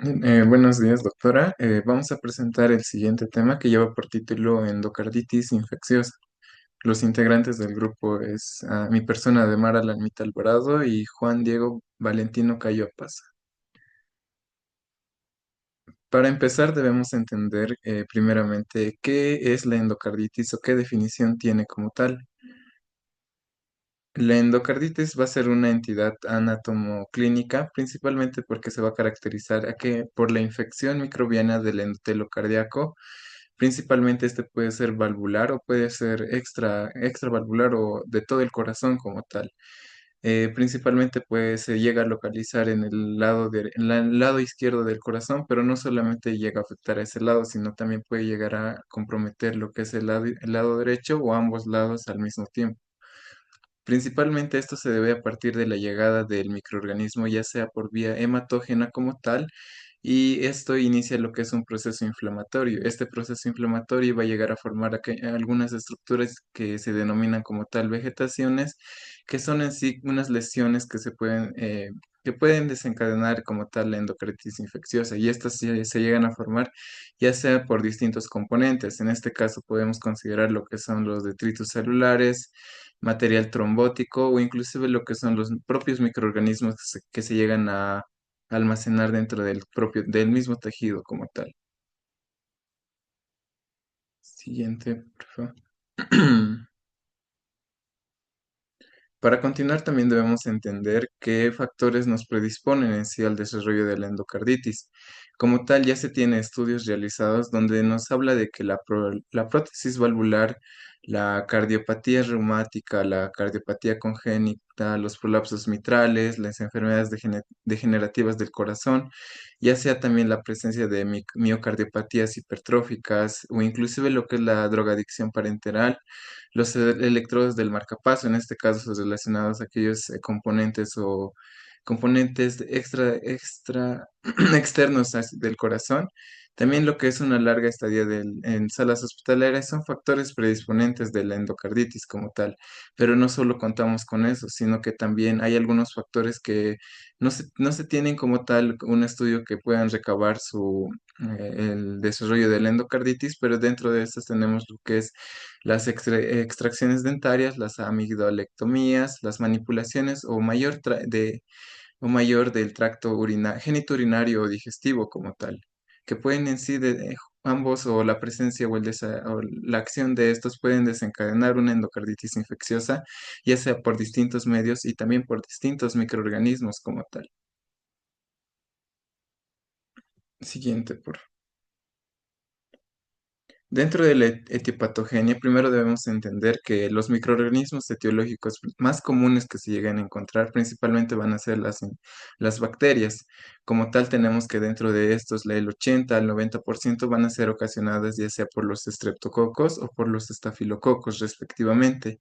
Buenos días, doctora. Vamos a presentar el siguiente tema que lleva por título endocarditis infecciosa. Los integrantes del grupo es mi persona de Mara Lalmita Alvarado y Juan Diego Valentino Cayopas. Para empezar, debemos entender primeramente qué es la endocarditis o qué definición tiene como tal. La endocarditis va a ser una entidad anatomoclínica, principalmente porque se va a caracterizar por la infección microbiana del endotelo cardíaco. Principalmente este puede ser valvular o puede ser extravalvular o de todo el corazón como tal. Principalmente pues se llega a localizar en el lado izquierdo del corazón, pero no solamente llega a afectar a ese lado, sino también puede llegar a comprometer lo que es el lado derecho o ambos lados al mismo tiempo. Principalmente esto se debe a partir de la llegada del microorganismo, ya sea por vía hematógena como tal, y esto inicia lo que es un proceso inflamatorio. Este proceso inflamatorio va a llegar a formar algunas estructuras que se denominan como tal vegetaciones, que son en sí unas lesiones que pueden desencadenar como tal la endocarditis infecciosa, y estas se llegan a formar ya sea por distintos componentes. En este caso podemos considerar lo que son los detritos celulares, material trombótico o inclusive lo que son los propios microorganismos que se llegan a almacenar dentro del mismo tejido como tal. Siguiente, por favor. Para continuar, también debemos entender qué factores nos predisponen en sí al desarrollo de la endocarditis. Como tal, ya se tiene estudios realizados donde nos habla de que la prótesis valvular, la cardiopatía reumática, la cardiopatía congénita, los prolapsos mitrales, las enfermedades degenerativas del corazón, ya sea también la presencia de miocardiopatías hipertróficas o inclusive lo que es la drogadicción parenteral, los electrodos del marcapaso, en este caso relacionados a aquellos componentes o componentes extra externos del corazón. También lo que es una larga estadía en salas hospitalarias son factores predisponentes de la endocarditis como tal, pero no solo contamos con eso, sino que también hay algunos factores que no se tienen como tal un estudio que puedan recabar el desarrollo de la endocarditis, pero dentro de estos tenemos lo que es las extracciones dentarias, las amigdalectomías, las manipulaciones o mayor del tracto genitourinario o digestivo como tal, que pueden en sí ambos o la presencia o la acción de estos pueden desencadenar una endocarditis infecciosa, ya sea por distintos medios y también por distintos microorganismos como tal. Siguiente, por favor. Dentro de la etiopatogenia, primero debemos entender que los microorganismos etiológicos más comunes que se llegan a encontrar principalmente van a ser las bacterias. Como tal, tenemos que dentro de estos, el 80 al 90% van a ser ocasionadas ya sea por los estreptococos o por los estafilococos, respectivamente.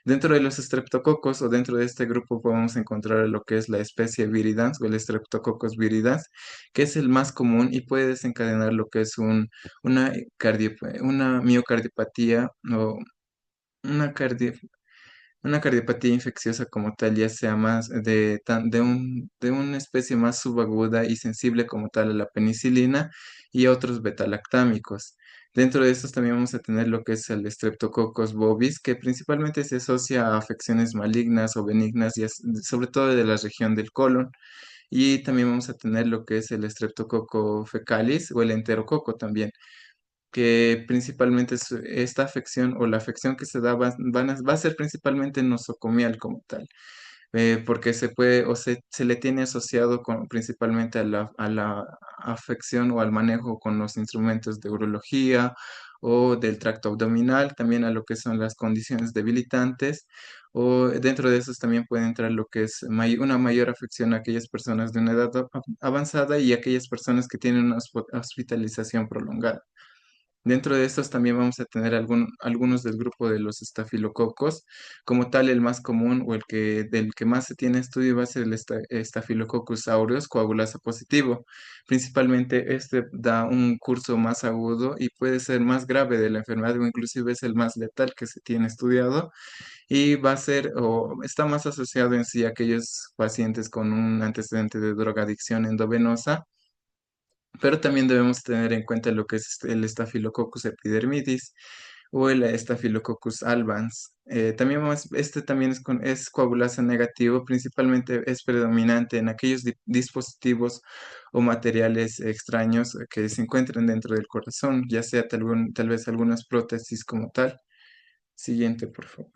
Dentro de los estreptococos o dentro de este grupo podemos encontrar lo que es la especie viridans o el Streptococcus viridans, que es el más común y puede desencadenar lo que es una miocardiopatía o una cardi- una cardiopatía infecciosa como tal, ya sea más de una especie más subaguda y sensible como tal a la penicilina y a otros betalactámicos. Dentro de estos también vamos a tener lo que es el Streptococcus bovis, que principalmente se asocia a afecciones malignas o benignas, sobre todo de la región del colon. Y también vamos a tener lo que es el Streptococcus fecalis o el enterococo también, que principalmente esta afección o la afección que se da va a ser principalmente nosocomial como tal, porque se puede o se le tiene asociado principalmente a la afección o al manejo con los instrumentos de urología o del tracto abdominal, también a lo que son las condiciones debilitantes, o dentro de esos también puede entrar lo que es una mayor afección a aquellas personas de una edad avanzada y aquellas personas que tienen una hospitalización prolongada. Dentro de estos también vamos a tener algunos del grupo de los estafilococos. Como tal, el más común o del que más se tiene estudio va a ser el Staphylococcus aureus coagulasa positivo. Principalmente este da un curso más agudo y puede ser más grave de la enfermedad o inclusive es el más letal que se tiene estudiado y va a ser o está más asociado en sí a aquellos pacientes con un antecedente de drogadicción endovenosa pero también debemos tener en cuenta lo que es el Staphylococcus epidermidis o el Staphylococcus albans. También este también es coagulasa negativo, principalmente es predominante en aquellos dispositivos o materiales extraños que se encuentren dentro del corazón, ya sea tal vez algunas prótesis como tal. Siguiente, por favor.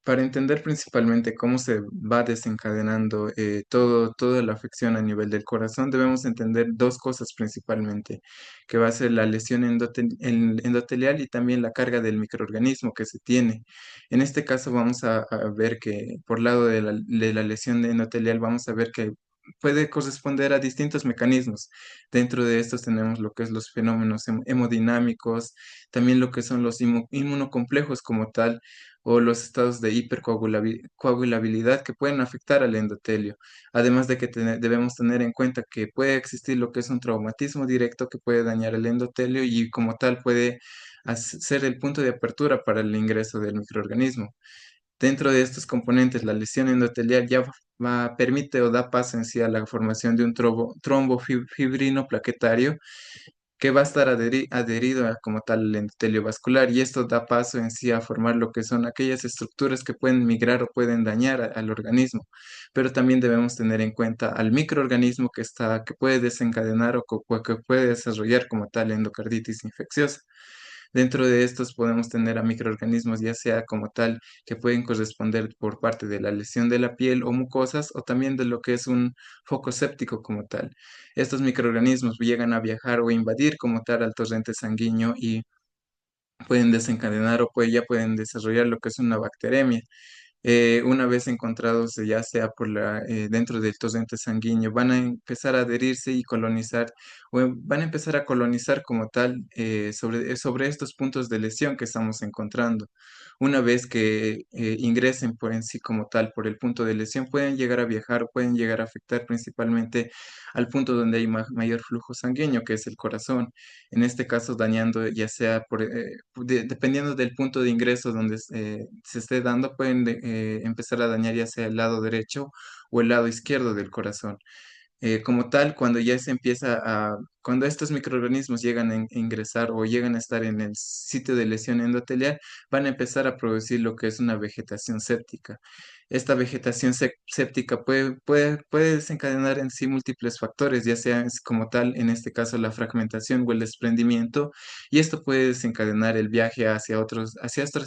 Para entender principalmente cómo se va desencadenando toda la afección a nivel del corazón, debemos entender dos cosas principalmente, que va a ser la lesión endotelial y también la carga del microorganismo que se tiene. En este caso vamos a ver que por lado de la lesión endotelial vamos a ver que puede corresponder a distintos mecanismos. Dentro de estos tenemos lo que es los fenómenos hemodinámicos, también lo que son los inmunocomplejos como tal o los estados de hipercoagulabilidad que pueden afectar al endotelio. Además de que debemos tener en cuenta que puede existir lo que es un traumatismo directo que puede dañar el endotelio y como tal puede ser el punto de apertura para el ingreso del microorganismo. Dentro de estos componentes, la lesión endotelial ya permite o da paso en sí a la formación de un trombo fibrino plaquetario que va a estar adherido a, como tal al endotelio vascular y esto da paso en sí a formar lo que son aquellas estructuras que pueden migrar o pueden dañar al organismo. Pero también debemos tener en cuenta al microorganismo que puede desencadenar o que puede desarrollar como tal endocarditis infecciosa. Dentro de estos podemos tener a microorganismos ya sea como tal que pueden corresponder por parte de la lesión de la piel o mucosas o también de lo que es un foco séptico como tal. Estos microorganismos llegan a viajar o invadir como tal al torrente sanguíneo y pueden desencadenar ya pueden desarrollar lo que es una bacteremia. Una vez encontrados, ya sea dentro del torrente sanguíneo, van a empezar a adherirse y colonizar, van a empezar a colonizar como tal sobre estos puntos de lesión que estamos encontrando. Una vez que ingresen por en sí como tal por el punto de lesión, pueden llegar a viajar, pueden llegar a afectar principalmente al punto donde hay mayor flujo sanguíneo, que es el corazón. En este caso, dañando ya sea dependiendo del punto de ingreso donde se esté dando, pueden empezar a dañar ya sea el lado derecho o el lado izquierdo del corazón. Como tal, cuando estos microorganismos llegan a ingresar o llegan a estar en el sitio de lesión endotelial, van a empezar a producir lo que es una vegetación séptica. Esta vegetación séptica puede desencadenar en sí múltiples factores, ya sea como tal, en este caso, la fragmentación o el desprendimiento, y esto puede desencadenar el viaje hacia otras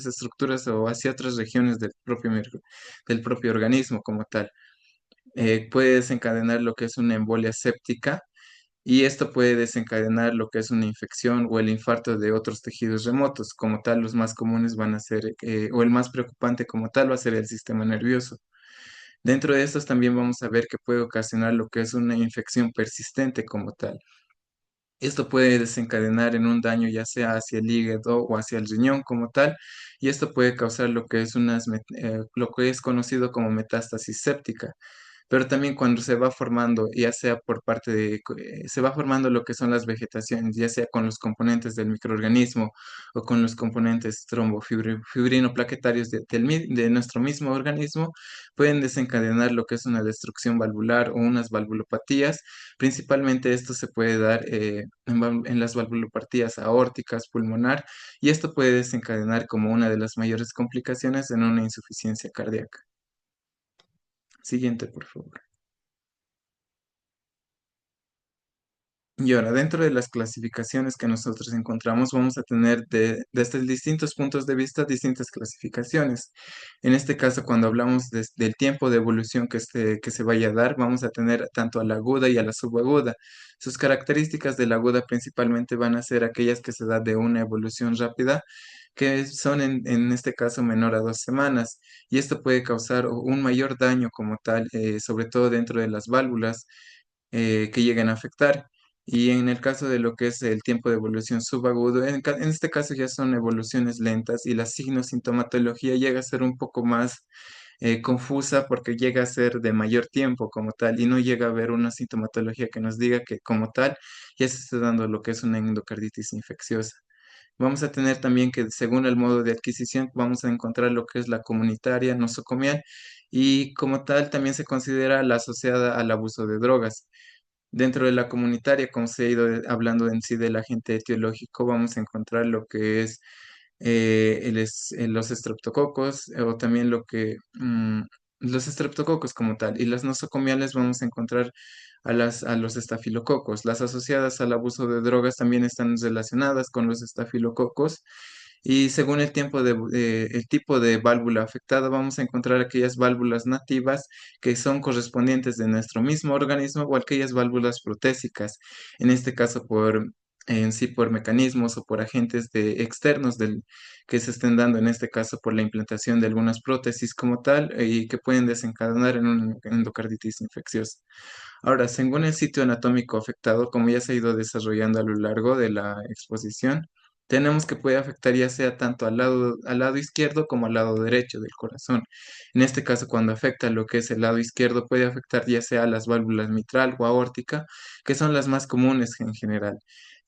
estructuras o hacia otras regiones del propio organismo como tal. Puede desencadenar lo que es una embolia séptica y esto puede desencadenar lo que es una infección o el infarto de otros tejidos remotos. Como tal, los más comunes van a ser, o el más preocupante como tal va a ser el sistema nervioso. Dentro de estos también vamos a ver que puede ocasionar lo que es una infección persistente como tal. Esto puede desencadenar en un daño ya sea hacia el hígado o hacia el riñón como tal, y esto puede causar lo que es conocido como metástasis séptica. Pero también cuando se va formando, ya sea se va formando lo que son las vegetaciones, ya sea con los componentes del microorganismo o con los componentes trombofibrinoplaquetarios de nuestro mismo organismo, pueden desencadenar lo que es una destrucción valvular o unas valvulopatías. Principalmente esto se puede dar en las valvulopatías aórticas, pulmonar, y esto puede desencadenar como una de las mayores complicaciones en una insuficiencia cardíaca. Siguiente, por favor. Y ahora, dentro de las clasificaciones que nosotros encontramos, vamos a tener desde distintos puntos de vista distintas clasificaciones. En este caso, cuando hablamos del tiempo de evolución que se vaya a dar, vamos a tener tanto a la aguda y a la subaguda. Sus características de la aguda principalmente van a ser aquellas que se da de una evolución rápida, que son en este caso menor a 2 semanas. Y esto puede causar un mayor daño como tal, sobre todo dentro de las válvulas que lleguen a afectar. Y en el caso de lo que es el tiempo de evolución subagudo, en este caso ya son evoluciones lentas y la signosintomatología llega a ser un poco más confusa porque llega a ser de mayor tiempo como tal y no llega a haber una sintomatología que nos diga que como tal ya se está dando lo que es una endocarditis infecciosa. Vamos a tener también que según el modo de adquisición vamos a encontrar lo que es la comunitaria nosocomial y como tal también se considera la asociada al abuso de drogas. Dentro de la comunitaria, como se ha ido hablando en sí del agente etiológico, vamos a encontrar lo que es los estreptococos o también los estreptococos como tal. Y las nosocomiales vamos a encontrar a los estafilococos. Las asociadas al abuso de drogas también están relacionadas con los estafilococos. Y según el tipo de válvula afectada, vamos a encontrar aquellas válvulas nativas que son correspondientes de nuestro mismo organismo o aquellas válvulas protésicas, en este caso en sí por mecanismos o por agentes externos que se estén dando, en este caso por la implantación de algunas prótesis como tal y que pueden desencadenar en una endocarditis infecciosa. Ahora, según el sitio anatómico afectado, como ya se ha ido desarrollando a lo largo de la exposición, tenemos que puede afectar ya sea tanto al lado izquierdo como al lado derecho del corazón. En este caso, cuando afecta lo que es el lado izquierdo, puede afectar ya sea a las válvulas mitral o aórtica, que son las más comunes en general.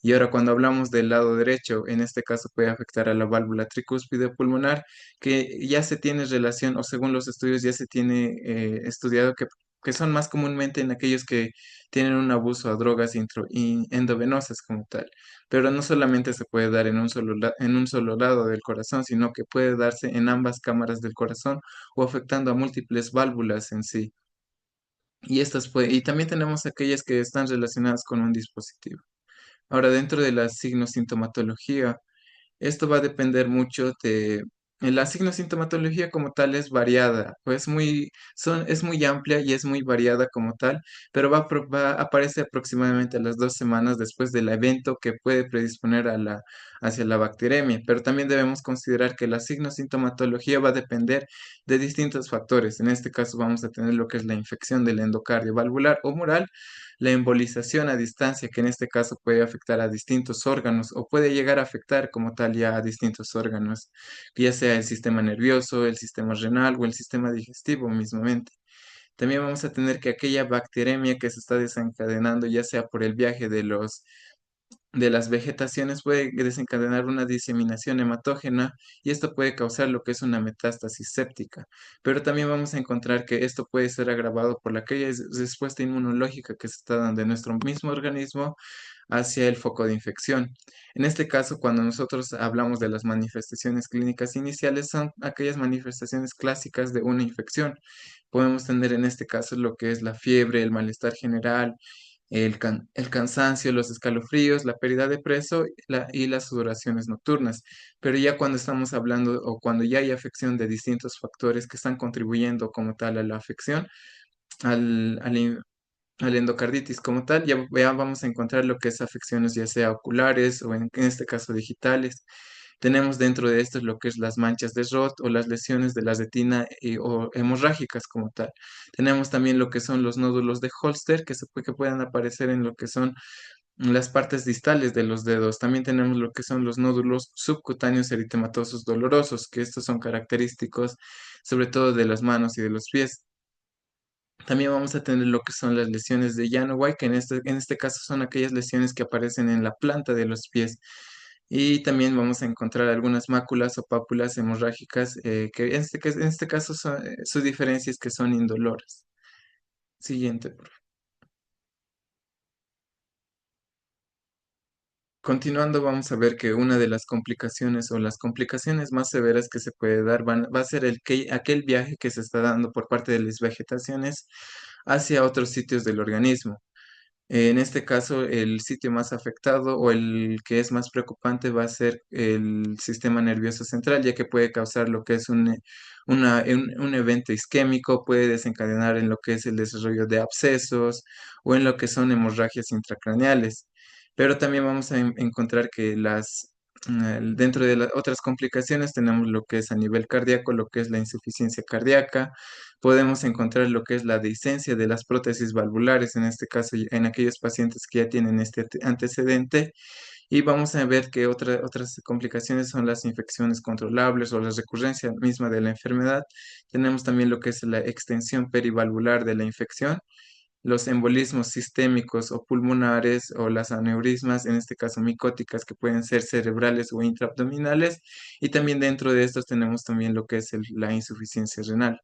Y ahora cuando hablamos del lado derecho, en este caso puede afectar a la válvula tricúspide pulmonar, que ya se tiene relación, o según los estudios ya se tiene estudiado que son más comúnmente en aquellos que tienen un abuso a drogas endovenosas como tal. Pero no solamente se puede dar en en un solo lado del corazón, sino que puede darse en ambas cámaras del corazón o afectando a múltiples válvulas en sí. Y también tenemos aquellas que están relacionadas con un dispositivo. Ahora, dentro de la signosintomatología, esto va a depender mucho de... La signosintomatología como tal es variada, es muy amplia y es muy variada como tal, pero aparece aproximadamente a las 2 semanas después del evento que puede predisponer hacia la bacteremia. Pero también debemos considerar que la signosintomatología va a depender de distintos factores. En este caso vamos a tener lo que es la infección del endocardio valvular o mural, la embolización a distancia, que en este caso puede afectar a distintos órganos o puede llegar a afectar como tal ya a distintos órganos, ya sea el sistema nervioso, el sistema renal o el sistema digestivo mismamente. También vamos a tener que aquella bacteremia que se está desencadenando, ya sea por el viaje de las vegetaciones, puede desencadenar una diseminación hematógena y esto puede causar lo que es una metástasis séptica. Pero también vamos a encontrar que esto puede ser agravado por aquella respuesta inmunológica que se está dando en nuestro mismo organismo hacia el foco de infección. En este caso, cuando nosotros hablamos de las manifestaciones clínicas iniciales, son aquellas manifestaciones clásicas de una infección. Podemos tener en este caso lo que es la fiebre, el malestar general, el cansancio, los escalofríos, la pérdida de peso y las sudoraciones nocturnas. Pero ya cuando estamos hablando o cuando ya hay afección de distintos factores que están contribuyendo como tal a la afección, al, al, in- al endocarditis como tal, ya vamos a encontrar lo que es afecciones ya sea oculares o en este caso digitales. Tenemos dentro de esto lo que es las manchas de Roth o las lesiones de la retina o hemorrágicas como tal. Tenemos también lo que son los nódulos de Holster que pueden aparecer en lo que son las partes distales de los dedos. También tenemos lo que son los nódulos subcutáneos eritematosos dolorosos, que estos son característicos sobre todo de las manos y de los pies. También vamos a tener lo que son las lesiones de Janoway, que en este caso son aquellas lesiones que aparecen en la planta de los pies. Y también vamos a encontrar algunas máculas o pápulas hemorrágicas, en este caso su diferencia es que son indoloras. Siguiente, por favor. Continuando, vamos a ver que una de las complicaciones o las complicaciones más severas que se puede dar va a ser aquel viaje que se está dando por parte de las vegetaciones hacia otros sitios del organismo. En este caso, el sitio más afectado o el que es más preocupante va a ser el sistema nervioso central, ya que puede causar lo que es un evento isquémico, puede desencadenar en lo que es el desarrollo de abscesos o en lo que son hemorragias intracraneales. Pero también vamos a encontrar que dentro de las otras complicaciones tenemos lo que es a nivel cardíaco, lo que es la insuficiencia cardíaca. Podemos encontrar lo que es la dehiscencia de las prótesis valvulares, en este caso en aquellos pacientes que ya tienen este antecedente. Y vamos a ver que otras complicaciones son las infecciones controlables o la recurrencia misma de la enfermedad. Tenemos también lo que es la extensión perivalvular de la infección, los embolismos sistémicos o pulmonares o las aneurismas, en este caso micóticas, que pueden ser cerebrales o intraabdominales. Y también dentro de estos tenemos también lo que es la insuficiencia renal.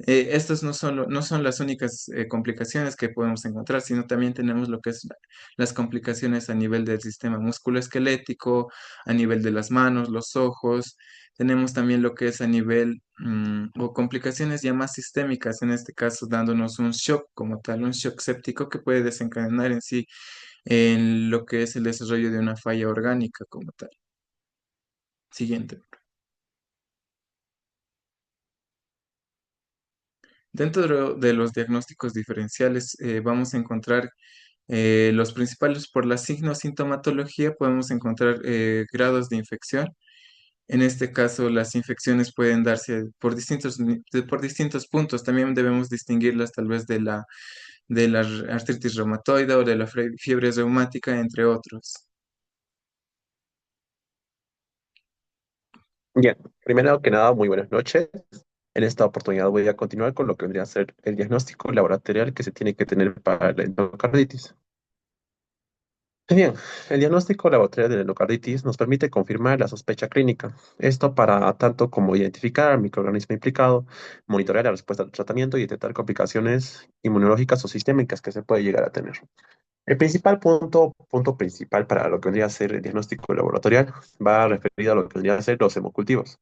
Estas no son las únicas complicaciones que podemos encontrar, sino también tenemos lo que es las complicaciones a nivel del sistema musculoesquelético, a nivel de las manos, los ojos. Tenemos también lo que es a nivel o complicaciones ya más sistémicas, en este caso dándonos un shock como tal, un shock séptico que puede desencadenar en sí en lo que es el desarrollo de una falla orgánica como tal. Siguiente. Dentro de los diagnósticos diferenciales vamos a encontrar los principales por la signo-sintomatología, podemos encontrar grados de infección. En este caso, las infecciones pueden darse por por distintos puntos. También debemos distinguirlas tal vez de la artritis reumatoide o de la fiebre reumática, entre otros. Bien, primero que nada, muy buenas noches. En esta oportunidad voy a continuar con lo que vendría a ser el diagnóstico laboratorial que se tiene que tener para la endocarditis. Bien, el diagnóstico laboratorial de la endocarditis nos permite confirmar la sospecha clínica. Esto para tanto como identificar al microorganismo implicado, monitorear la respuesta al tratamiento y detectar complicaciones inmunológicas o sistémicas que se puede llegar a tener. El principal punto principal para lo que vendría a ser el diagnóstico laboratorial va referido a lo que vendría a ser los hemocultivos.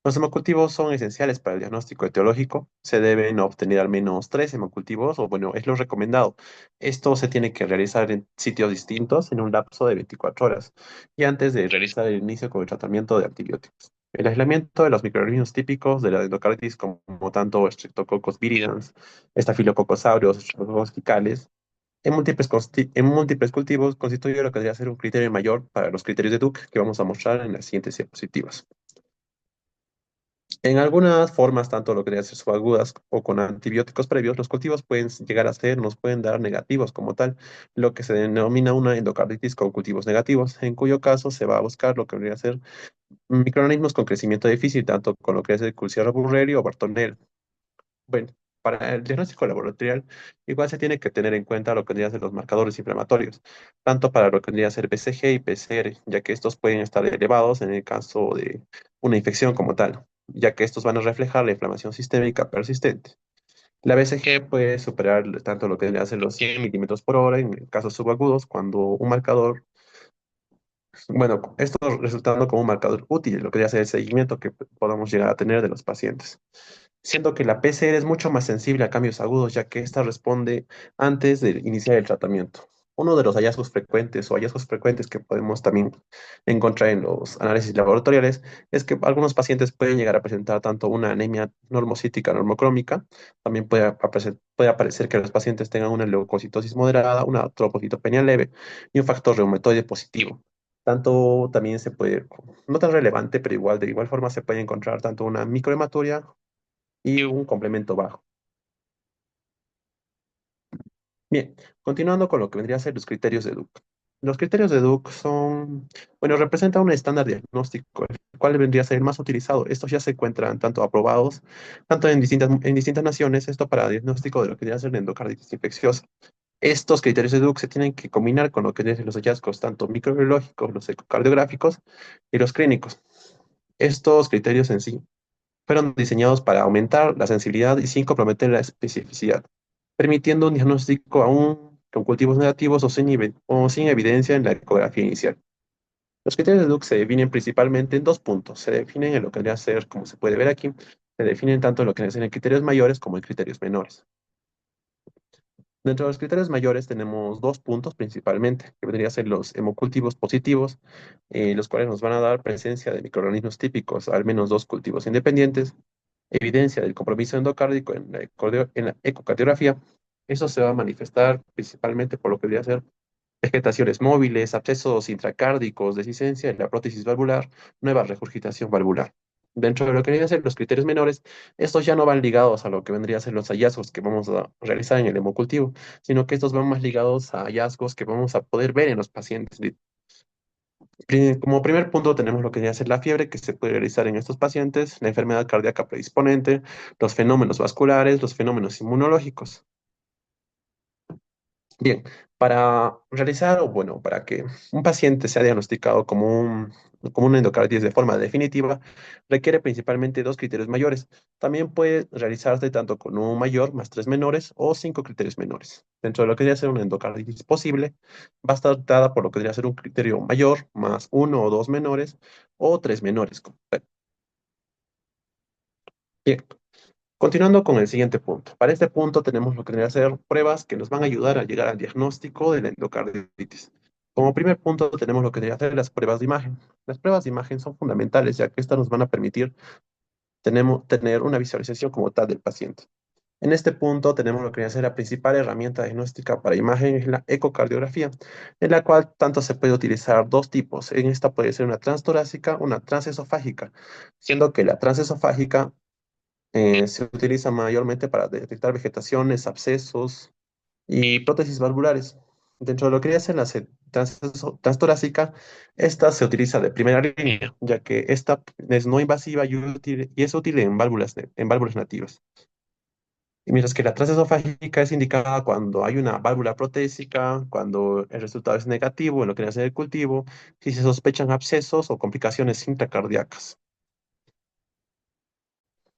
Los hemocultivos son esenciales para el diagnóstico etiológico. Se deben obtener al menos 3 hemocultivos, o bueno, es lo recomendado. Esto se tiene que realizar en sitios distintos en un lapso de 24 horas y antes de realizar el inicio con el tratamiento de antibióticos. El aislamiento de los microorganismos típicos de la endocarditis, como tanto Streptococcus viridans, Staphylococcus aureus, Streptococcus faecalis, en múltiples cultivos constituye lo que debería ser un criterio mayor para los criterios de Duke que vamos a mostrar en las siguientes diapositivas. En algunas formas, tanto lo que debería ser subagudas o con antibióticos previos, los cultivos pueden llegar a ser, nos pueden dar negativos como tal, lo que se denomina una endocarditis con cultivos negativos, en cuyo caso se va a buscar lo que debería ser microorganismos con crecimiento difícil, tanto con lo que es el Klebsiella burreri o Bartonella. Bueno, para el diagnóstico laboratorial, igual se tiene que tener en cuenta lo que vendría a ser los marcadores inflamatorios, tanto para lo que vendría a ser BCG y PCR, ya que estos pueden estar elevados en el caso de una infección como tal, ya que estos van a reflejar la inflamación sistémica persistente. La BCG puede superar tanto lo que vendría a ser los 100 milímetros por hora en casos subagudos, cuando un marcador, bueno, esto resultando como un marcador útil, lo que vendría a ser el seguimiento que podamos llegar a tener de los pacientes, siendo que la PCR es mucho más sensible a cambios agudos, ya que ésta responde antes de iniciar el tratamiento. Uno de los hallazgos frecuentes que podemos también encontrar en los análisis laboratoriales es que algunos pacientes pueden llegar a presentar tanto una anemia normocítica normocrómica, también puede aparecer que los pacientes tengan una leucocitosis moderada, una trombocitopenia leve y un factor reumatoide positivo. Tanto también se puede, no tan relevante, pero igual de igual forma se puede encontrar tanto una microhematuria y un complemento bajo. Bien, continuando con lo que vendría a ser los criterios de Duke. Los criterios de Duke son, bueno, representan un estándar diagnóstico, el cual vendría a ser el más utilizado. Estos ya se encuentran tanto aprobados, tanto en distintas naciones, esto para diagnóstico de lo que vendría a ser la endocarditis infecciosa. Estos criterios de Duke se tienen que combinar con lo que vienen los hallazgos, tanto microbiológicos, los ecocardiográficos y los clínicos. Estos criterios en sí fueron diseñados para aumentar la sensibilidad y sin comprometer la especificidad, permitiendo un diagnóstico aún con cultivos negativos o sin evidencia en la ecografía inicial. Los criterios de Duke se definen principalmente en 2 puntos. Se definen en lo que debería ser, como se puede ver aquí, se definen tanto en lo que en criterios mayores como en criterios menores. Dentro de los criterios mayores tenemos 2 puntos principalmente, que vendrían a ser los hemocultivos positivos, los cuales nos van a dar presencia de microorganismos típicos, al menos 2 cultivos independientes, evidencia del compromiso endocárdico en la ecocardiografía. Eso se va a manifestar principalmente por lo que debería ser vegetaciones móviles, abscesos intracárdicos, dehiscencia en la prótesis valvular, nueva regurgitación valvular. Dentro de lo que vendrían a ser los criterios menores, estos ya no van ligados a lo que vendría a ser los hallazgos que vamos a realizar en el hemocultivo, sino que estos van más ligados a hallazgos que vamos a poder ver en los pacientes. Como primer punto tenemos lo que viene a ser la fiebre que se puede realizar en estos pacientes, la enfermedad cardíaca predisponente, los fenómenos vasculares, los fenómenos inmunológicos. Bien, para realizar, o bueno, para que un paciente sea diagnosticado como un endocarditis de forma definitiva, requiere principalmente dos criterios mayores. También puede realizarse tanto con un mayor más tres menores o cinco criterios menores. Dentro de lo que debería ser una endocarditis posible, va a estar dada por lo que debería ser un criterio mayor más uno o dos menores o tres menores. Bien, continuando con el siguiente punto. Para este punto tenemos lo que debería ser pruebas que nos van a ayudar a llegar al diagnóstico de la endocarditis. Como primer punto tenemos lo que debería ser las pruebas de imagen. Las pruebas de imagen son fundamentales ya que estas nos van a permitir tener una visualización como tal del paciente. En este punto tenemos lo que debería ser la principal herramienta diagnóstica para imagen es la ecocardiografía, en la cual tanto se puede utilizar dos tipos. En esta puede ser una transtorácica, una transesofágica, siendo que la transesofágica se utiliza mayormente para detectar vegetaciones, abscesos y prótesis valvulares. Dentro de lo que es la transtorácica, esta se utiliza de primera línea, ya que esta es no invasiva y es útil en válvulas nativas. Y mientras que la transesofágica es indicada cuando hay una válvula protésica, cuando el resultado es negativo en lo que hace el cultivo, si se sospechan abscesos o complicaciones intracardíacas.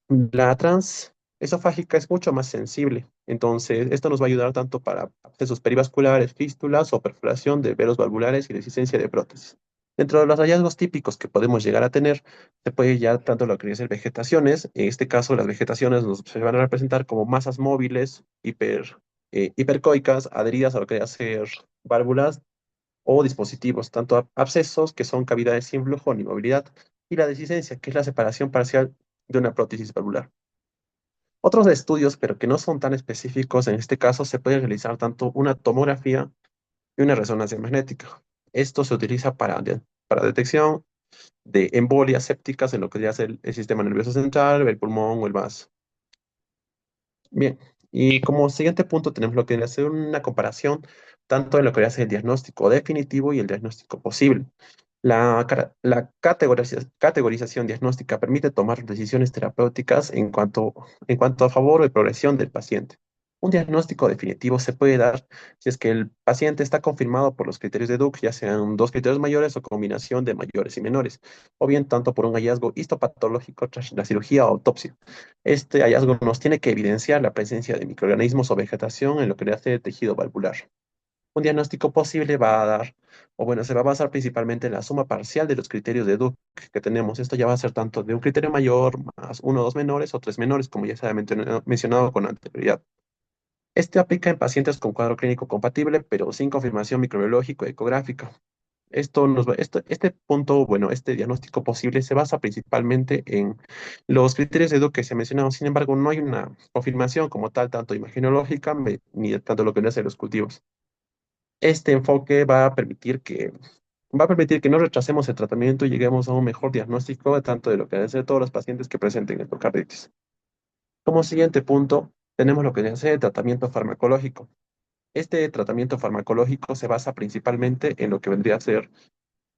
La transesofágica es mucho más sensible, entonces esto nos va a ayudar tanto para abscesos perivasculares, fístulas o perforación de velos valvulares y resistencia de prótesis. Dentro de los hallazgos típicos que podemos llegar a tener, se puede hallar tanto lo que es el vegetaciones, en este caso las vegetaciones se van a representar como masas móviles hipercoicas adheridas a lo que va a ser válvulas o dispositivos, tanto abscesos, que son cavidades sin flujo ni movilidad, y la dehiscencia, que es la separación parcial de una prótesis valvular. Otros estudios, pero que no son tan específicos, en este caso se puede realizar tanto una tomografía y una resonancia magnética. Esto se utiliza para detección de embolias sépticas en lo que ya es el sistema nervioso central, el pulmón o el vaso. Bien, y como siguiente punto tenemos lo que es hacer una comparación tanto de lo que es el diagnóstico definitivo y el diagnóstico posible. La categorización diagnóstica permite tomar decisiones terapéuticas en cuanto a favor o progresión del paciente. Un diagnóstico definitivo se puede dar si es que el paciente está confirmado por los criterios de Duke, ya sean dos criterios mayores o combinación de mayores y menores, o bien tanto por un hallazgo histopatológico tras la cirugía o autopsia. Este hallazgo nos tiene que evidenciar la presencia de microorganismos o vegetación en lo que le hace tejido valvular. Un diagnóstico posible va a dar, o bueno, se va a basar principalmente en la suma parcial de los criterios de Duke que tenemos. Esto ya va a ser tanto de un criterio mayor, más uno o dos menores o tres menores, como ya se ha mencionado con anterioridad. Este aplica en pacientes con cuadro clínico compatible, pero sin confirmación microbiológico-ecográfica. Este punto, bueno, este diagnóstico posible se basa principalmente en los criterios de Duke que se mencionaron. Sin embargo, no hay una confirmación como tal, tanto imagenológica ni tanto lo que no hace los cultivos. Este enfoque va a permitir que no retrasemos el tratamiento y lleguemos a un mejor diagnóstico tanto de lo que deben ser todos los pacientes que presenten endocarditis. Como siguiente punto, tenemos lo que debe ser el tratamiento farmacológico. Este tratamiento farmacológico se basa principalmente en lo que vendría a ser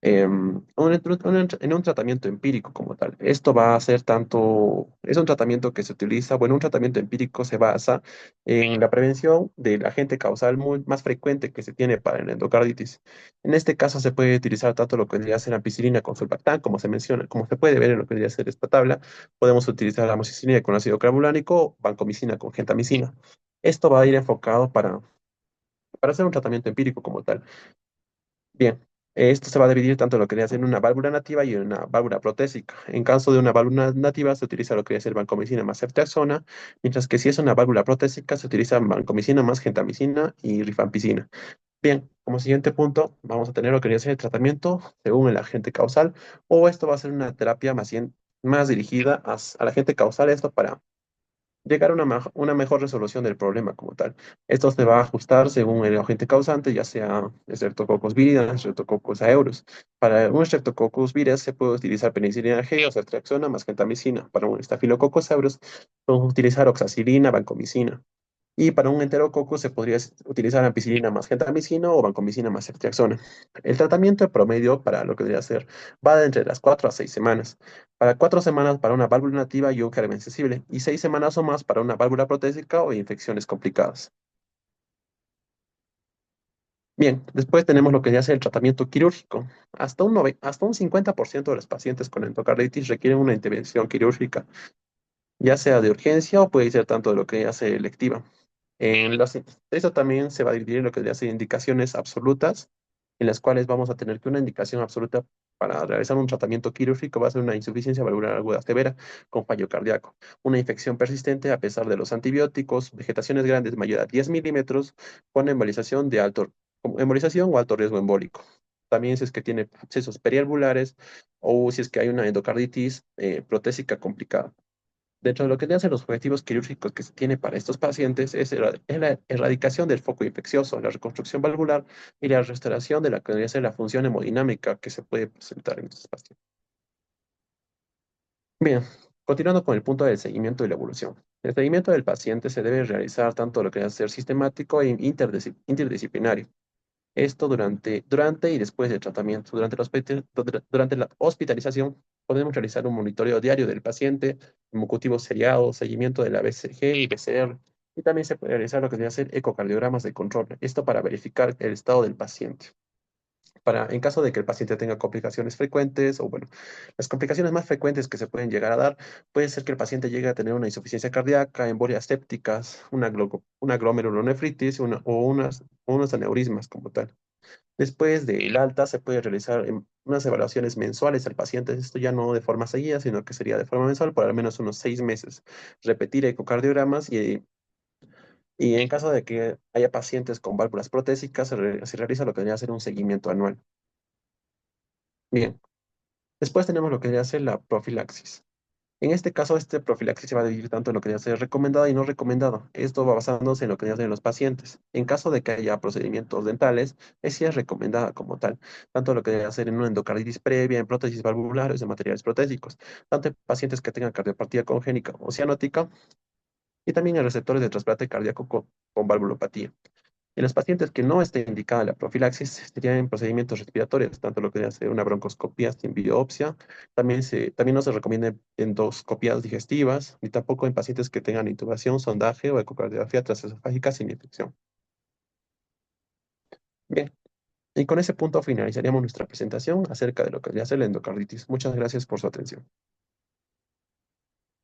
en un tratamiento empírico como tal. Esto va a ser tanto, es un tratamiento que se utiliza, bueno, un tratamiento empírico se basa en la prevención del agente causal más frecuente que se tiene para la endocarditis. En este caso se puede utilizar tanto lo que vendría a ser ampicilina con sulbactam, como se menciona, como se puede ver en lo que vendría a ser esta tabla, podemos utilizar la amoxicilina con ácido carbolánico o vancomicina con gentamicina. Esto va a ir enfocado para hacer un tratamiento empírico como tal. Bien, esto se va a dividir tanto en lo que viene a ser una válvula nativa y una válvula protésica. En caso de una válvula nativa se utiliza lo que viene a ser vancomicina más ceftriaxona, mientras que si es una válvula protésica se utiliza vancomicina más gentamicina y rifampicina. Bien, como siguiente punto vamos a tener lo que viene a ser el tratamiento según el agente causal, o esto va a ser una terapia más dirigida al agente causal, esto para llegar a una mejor resolución del problema como tal. Esto se va a ajustar según el agente causante, ya sea Streptococcus viridans, Streptococcus aureus. Para un Streptococcus viridans se puede utilizar penicilina G o ceftriaxona más gentamicina. Para un Staphylococcus aureus podemos utilizar oxacilina, vancomicina. Y para un enterococo se podría utilizar ampicilina más gentamicina o vancomicina más ceftriaxona. El tratamiento promedio para lo que debería ser va de entre las 4 a 6 semanas. Para 4 semanas para una válvula nativa y un germen sensible, y 6 semanas o más para una válvula protésica o infecciones complicadas. Bien, después tenemos lo que ya es el tratamiento quirúrgico. Hasta un 50% de los pacientes con endocarditis requieren una intervención quirúrgica, ya sea de urgencia o puede ser tanto de lo que ya sea electiva. Eso también se va a dividir en lo que ya sea indicaciones absolutas, en las cuales vamos a tener que una indicación absoluta para realizar un tratamiento quirúrgico va a ser una insuficiencia valvular aguda severa con fallo cardíaco, una infección persistente a pesar de los antibióticos, vegetaciones grandes mayor a 10 milímetros, con embolización o alto riesgo embólico. También si es que tiene abscesos perialvulares o si es que hay una endocarditis protésica complicada. Dentro de lo que deben ser los objetivos quirúrgicos que se tiene para estos pacientes es la erradicación del foco infeccioso, la reconstrucción valvular y la restauración de la que debería ser la función hemodinámica que se puede presentar en estos pacientes. Bien, continuando con el punto del seguimiento y la evolución. El seguimiento del paciente se debe realizar tanto lo que debe ser sistemático e interdisciplinario. Esto durante y después del tratamiento. Durante la hospitalización podemos realizar un monitoreo diario del paciente, cultivos seriados, seguimiento de la BCG y PCR. Y también se puede realizar lo que se hacer ecocardiogramas de control. Esto para verificar el estado del paciente. En caso de que el paciente tenga complicaciones frecuentes, o bueno, las complicaciones más frecuentes que se pueden llegar a dar, puede ser que el paciente llegue a tener una insuficiencia cardíaca, embolias sépticas, una glomerulonefritis o unos aneurismas como tal. Después del alta se puede realizar unas evaluaciones mensuales al paciente, esto ya no de forma seguida, sino que sería de forma mensual por al menos unos 6 meses. Repetir ecocardiogramas y en caso de que haya pacientes con válvulas protésicas, se realiza lo que debería ser un seguimiento anual. Bien, después tenemos lo que debería ser la profilaxis. En este caso, este profilaxis se va a dividir tanto en lo que debe ser recomendado y no recomendado. Esto va basándose en lo que deben hacer los pacientes. En caso de que haya procedimientos dentales, sí es recomendada como tal, tanto lo que debe hacer en una endocarditis previa, en prótesis valvulares, en materiales protésicos, tanto en pacientes que tengan cardiopatía congénita o cianótica, y también en receptores de trasplante cardíaco con valvulopatía. En los pacientes que no esté indicada la profilaxis, serían en procedimientos respiratorios, tanto lo que hace una broncoscopía sin biopsia, también no se recomienda endoscopias digestivas, ni tampoco en pacientes que tengan intubación, sondaje o ecocardiografía transesofágica sin infección. Bien, y con ese punto finalizaríamos nuestra presentación acerca de lo que hace la endocarditis. Muchas gracias por su atención.